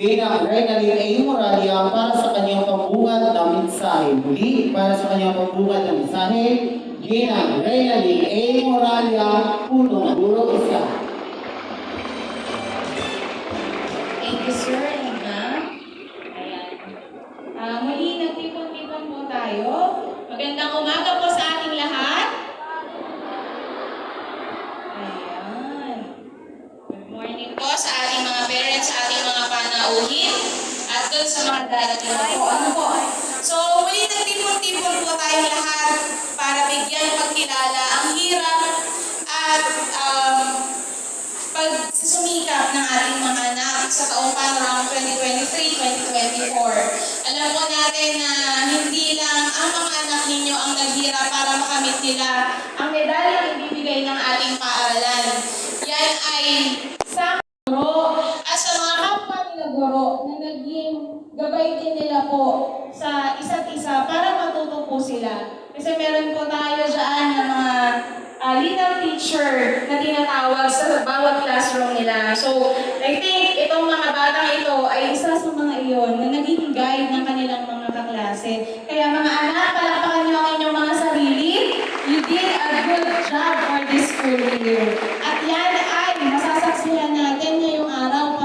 Ginang Reynalyn A. Moralia para sa kanyang pambungad na mensahe. Muli, para sa kanyang pambungad na mensahe, Ginang Reynalyn A. Moralia, punong guro isa. Thank you, sir and ma'am. Ayan. Muli, nagtipon-tipon po tayo. Magandang umaga po sa ating lahat. Ayan. Good morning po sa ating mga parents, sa ating mga panauhin, at doon sa mga darating na po. Ano po? So, muli nagtipon-tipon po tayong lahat para bigyan pagkilala ang hirap at pagsisumikap ng ating mga anak sa taong panorama 2023-2024. Alam po natin na hindi lang ang mga anak ninyo ang naghirap para makamit nila ang medalyang ibibigay ng ating paaralan. Yan ay sa guro at sa mga kapwa nila guro na naging gabay din nila po sa isa't isa para matuto po sila. Kasi meron po tayo dyan ng mga little teacher na tinatawag sa bawat classroom nila. So, I think itong mga batang ito ay isa sa mga iyon na naging guide ng kanilang mga kaklase. Kaya mga anak, palakpakan niyo ang inyong mga sarili. You did a good job for this school year. At yan ay masasaksihan natin ngayong araw.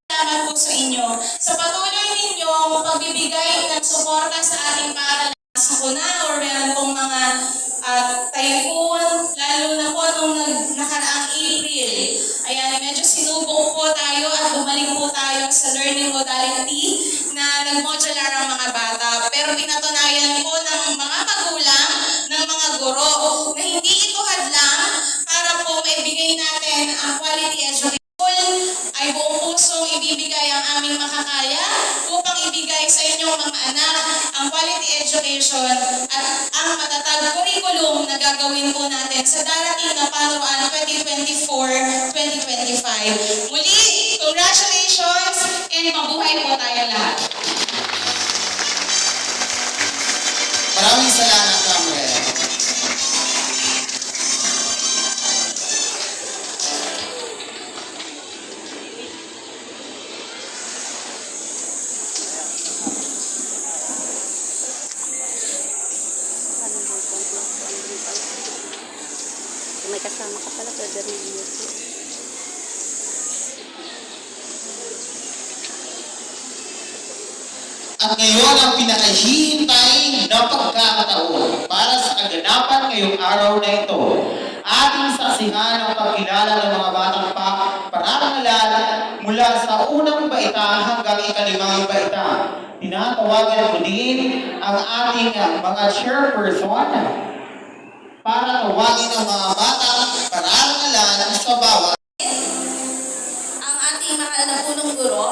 Salamat po sa inyo sa patuloy ninyong pagbibigay ng suporta sa ating paaralan. Sakuna or meron pong mga typhoon, lalo na po nung nakaraang April. Ayan, medyo sinubok po tayo at bumalik po tayo sa learning modality na nag-modular ang mga bata. Pero pinatunayan po ng mga magulang, ng mga guro, na hindi ito hadlang para po maibigay natin ang quality education. Ay buong pusong ibibigay ang aming makakaya upang ibigay sa inyong mga anak ang quality education at ang matatag curriculum na gagawin po natin sa darating na panuruan 2024-2025. Muli, congratulations and mabuhay po tayong lahat. Maraming salamat, Ma'am Rhea. May kasama ka pala, pwede rin yun. At ngayon ang pinakahihintay na pagkakataon para sa kaganapan ngayong araw na ito. Ating saksihan ang pagkilala ng mga batang parangalan mula sa unang baita hanggang ikalimang baita. Tinatawagan ko din ang ating mga chairperson para tawagin ang mga batang parangalan sa bawat. Ang ating mahal na punong guro,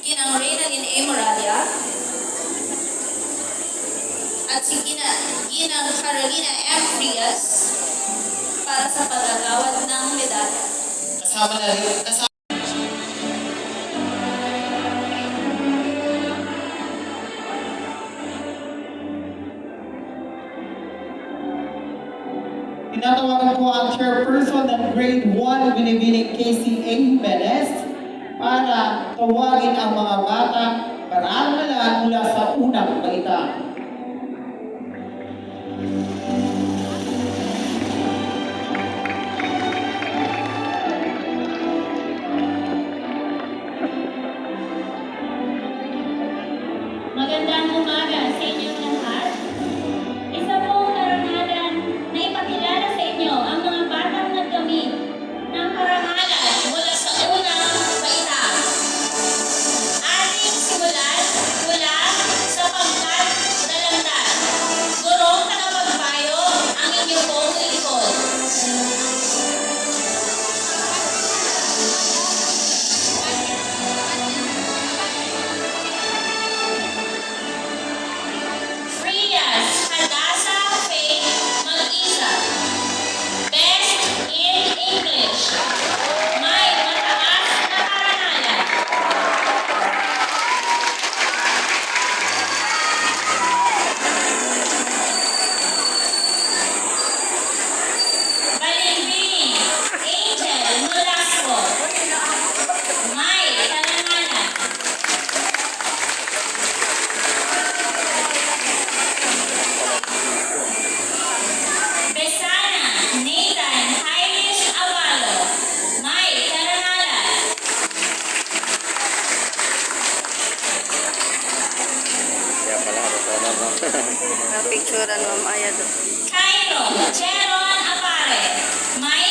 Ginang Reynalyn A. Moralia, at si Ginang Carolina F. Frias para sa pagkagawad ng medalya. Kasama na rin, tinatawagan ko ang chairperson ng grade 1 Binibining KCA Jimenez para tawagin ang mga bata parangalan mula sa unang baita. Magandang umaga sa inyong lahat. Isa pong karangalan na ipakilala sa inyo ang mga batang nagkamit ng karangalan mula sa unang baita. Ating simulan mula sa pangkat Picturean Ma'am Aya doon. Cairo Jeron Apare. May